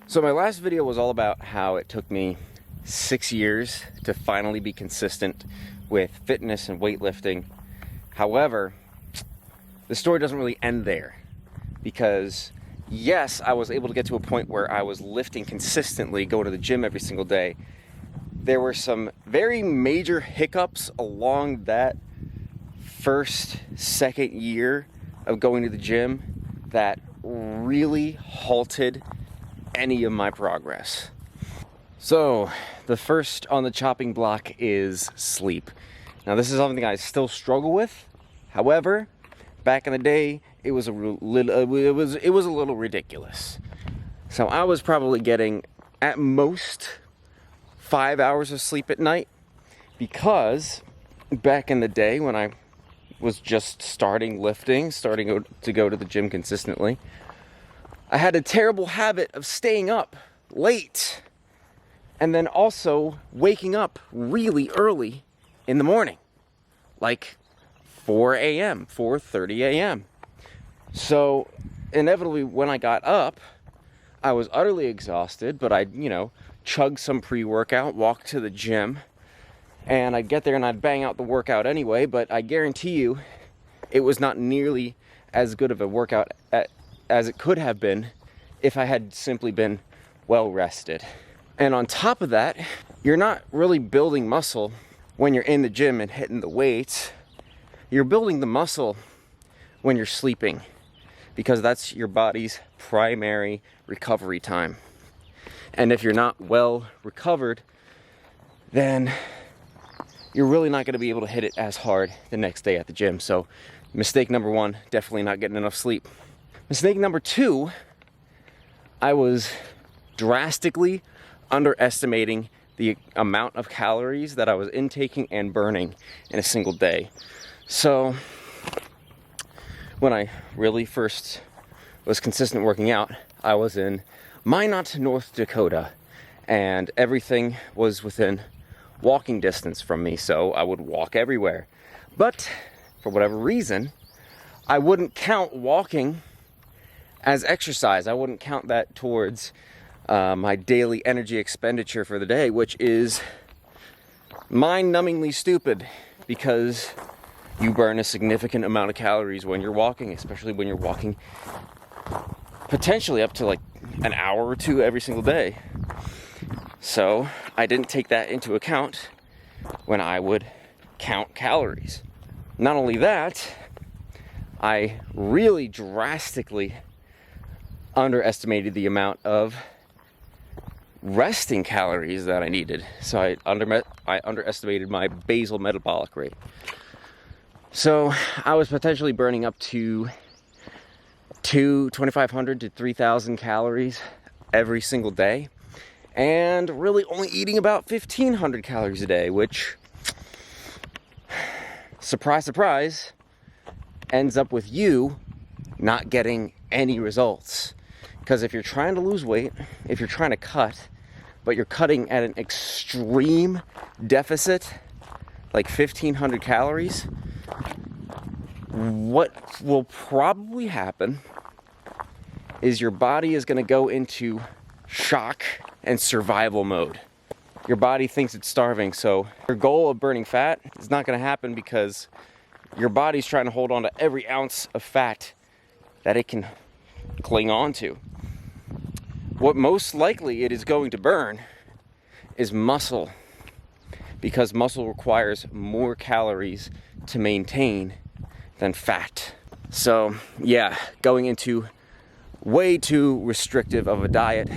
So my last video was all about how it took me 6 years to finally be consistent with fitness and weightlifting. However, the story doesn't really end there, because yes, I was able to get to a point where I was lifting consistently, go to the gym every single day. There were some very major hiccups along that second year of going to the gym that really halted any of my progress. So the first on the chopping block is sleep. Now this is something I still struggle with. However, back in the day, it was a little ridiculous. So I was probably getting at most 5 hours of sleep at night, because back in the day when I was just starting to go to the gym consistently, I had a terrible habit of staying up late and then also waking up really early in the morning, like 4 a.m., 4:30 a.m. So inevitably when I got up, I was utterly exhausted, but I'd, chug some pre-workout, walk to the gym, and I'd get there and I'd bang out the workout anyway, but I guarantee you it was not nearly as good of a workout as it could have been if I had simply been well rested. And on top of that, you're not really building muscle when you're in the gym and hitting the weights. You're building the muscle when you're sleeping, because that's your body's primary recovery time. And if you're not well recovered, then you're really not going to be able to hit it as hard the next day at the gym. So mistake number one, definitely not getting enough sleep. Mistake number two, I was drastically underestimating the amount of calories that I was intaking and burning in a single day. So when I really first was consistent working out, I was in Minot, North Dakota, and everything was within walking distance from me, so I would walk everywhere. But for whatever reason, I wouldn't count walking as exercise. I wouldn't count that towards my daily energy expenditure for the day, which is mind-numbingly stupid, because you burn a significant amount of calories when you're walking, especially when you're walking potentially up to like an hour or two every single day. So I didn't take that into account when I would count calories. Not only that, I really drastically underestimated the amount of resting calories that I needed. So I underestimated my basal metabolic rate. So I was potentially burning up to 2,500 to 3,000 calories every single day, and really only eating about 1,500 calories a day, which, surprise, surprise, ends up with you not getting any results. Because if you're trying to lose weight, if you're trying to cut, but you're cutting at an extreme deficit, like 1,500 calories, what will probably happen is your body is going to go into shock and survival mode. Your body thinks it's starving, so your goal of burning fat is not going to happen, because your body's trying to hold on to every ounce of fat that it can cling on to. What most likely it is going to burn is muscle, because muscle requires more calories to maintain than fat. So yeah, going into way too restrictive of a diet,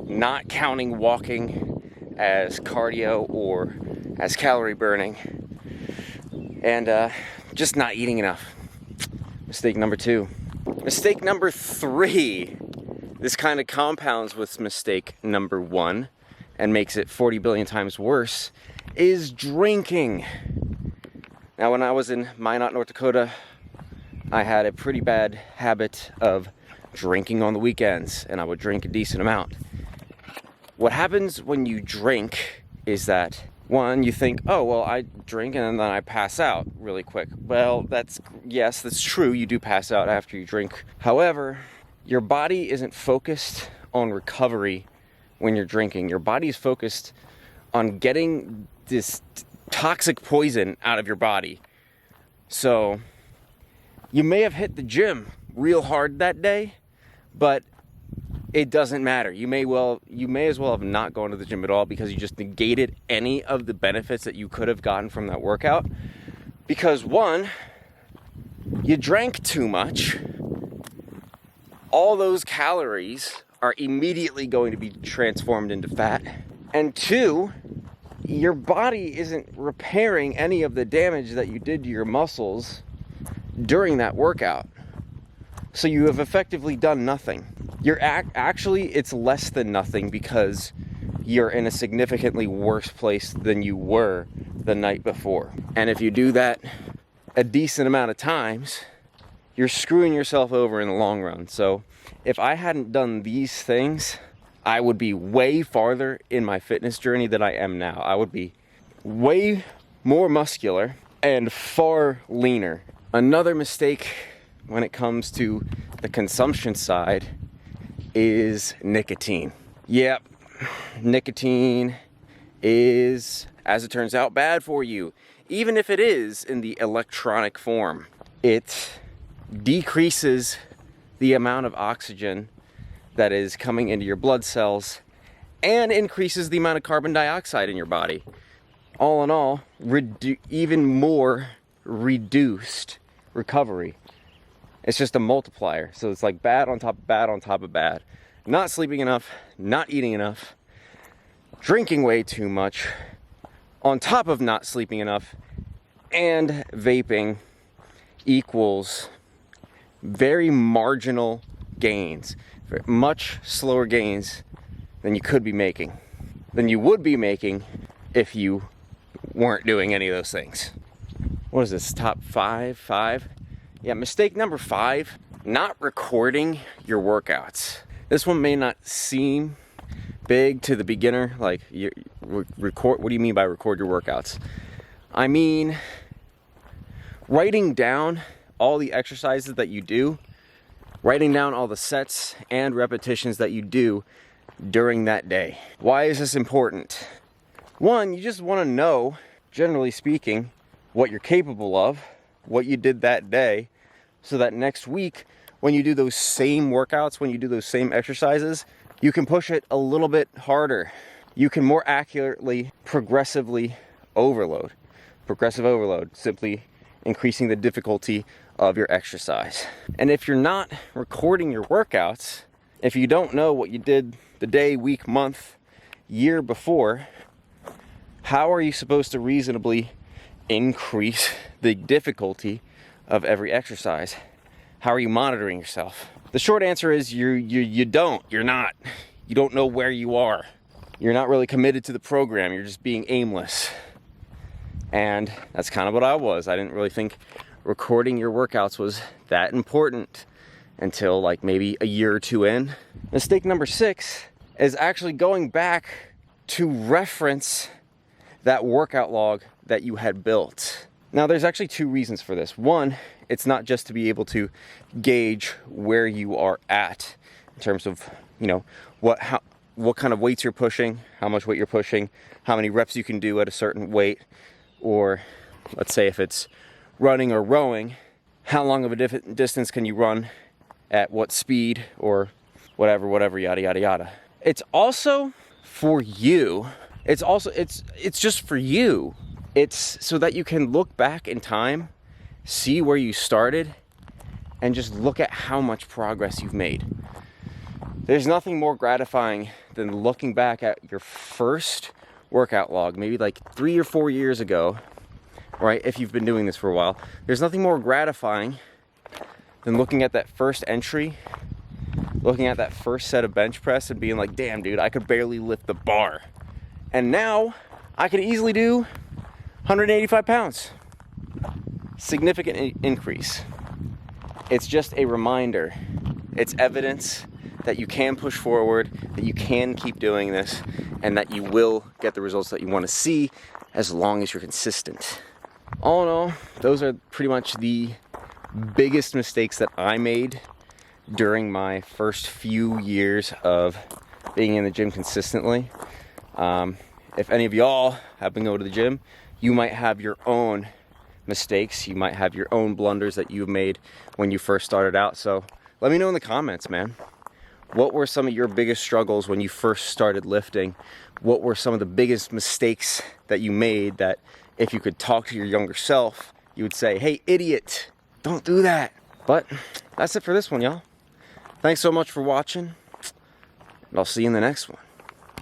not counting walking as cardio or as calorie burning, and just not eating enough. Mistake number two. Mistake number three, this kind of compounds with mistake number one and makes it 40 billion times worse, is drinking. Now, when I was in Minot, North Dakota, I had a pretty bad habit of drinking on the weekends, and I would drink a decent amount. What happens when you drink is that, one, you think, oh, well, I drink and then I pass out really quick. Well, yes, that's true. You do pass out after you drink. However, your body isn't focused on recovery when you're drinking. Your body's focused on getting this toxic poison out of your body. So you may have hit the gym real hard that day, but it doesn't matter. You may as well have not gone to the gym at all, because you just negated any of the benefits that you could have gotten from that workout. Because one, you drank too much. All those calories are immediately going to be transformed into fat. And two, your body isn't repairing any of the damage that you did to your muscles during that workout. So you have effectively done nothing. Actually, it's less than nothing, because you're in a significantly worse place than you were the night before. And if you do that a decent amount of times, you're screwing yourself over in the long run. So if I hadn't done these things, I would be way farther in my fitness journey than I am now. I would be way more muscular and far leaner. Another mistake when it comes to the consumption side is nicotine. Yep, nicotine is, as it turns out, bad for you. Even if it is in the electronic form, it decreases the amount of oxygen that is coming into your blood cells and increases the amount of carbon dioxide in your body. All in all, even more reduced recovery. It's just a multiplier. So it's like bad on top of bad on top of bad. Not sleeping enough, not eating enough, drinking way too much, on top of not sleeping enough, and vaping equals very marginal gains. Much slower gains than you could be making, than you would be making if you weren't doing any of those things. What is this, top five? Yeah, mistake number 5, not recording your workouts. This one may not seem big to the beginner, like record. What do you mean by record your workouts? I mean, writing down all the exercises that you do, writing down all the sets and repetitions that you do during that day. Why is this important? One, you just want to know, generally speaking, what you're capable of, what you did that day, so that next week, when you do those same workouts, when you do those same exercises, you can push it a little bit harder. You can more accurately, progressively overload. Progressive overload, simply increasing the difficulty of your exercise. And if you're not recording your workouts, if you don't know what you did the day, week, month, year before, how are you supposed to reasonably increase the difficulty of every exercise? How are you monitoring yourself? The short answer is you don't know where you are. You're not really committed to the program. You're just being aimless. And that's kind of what I was. I didn't really think recording your workouts was that important until like maybe a year or two in. Mistake number 6 is actually going back to reference that workout log that you had built. Now, there's actually 2 reasons for this. One, it's not just to be able to gauge where you are at in terms of, what kind of weights you're pushing, how much weight you're pushing, how many reps you can do at a certain weight, or let's say if it's running or rowing, how long of a distance can you run at what speed, or whatever, yada, yada, yada. It's also for you. It's just for you. It's so that you can look back in time, see where you started, and just look at how much progress you've made. There's nothing more gratifying than looking back at your first workout log, maybe like 3 or 4 years ago, right? If you've been doing this for a while, there's nothing more gratifying than looking at that first entry, looking at that first set of bench press and being like, damn, dude, I could barely lift the bar. And now I could easily do 185 pounds. Significant increase. It's just a reminder. It's evidence that you can push forward, that you can keep doing this, and that you will get the results that you want to see as long as you're consistent. All in all, those are pretty much the biggest mistakes that I made during my first few years of being in the gym consistently. If any of y'all have been going to the gym, you might have your own mistakes. You might have your own blunders that you've made when you first started out. So let me know in the comments, man. What were some of your biggest struggles when you first started lifting? What were some of the biggest mistakes that you made that if you could talk to your younger self, you would say, hey, idiot, don't do that. But that's it for this one, y'all. Thanks so much for watching, and I'll see you in the next one.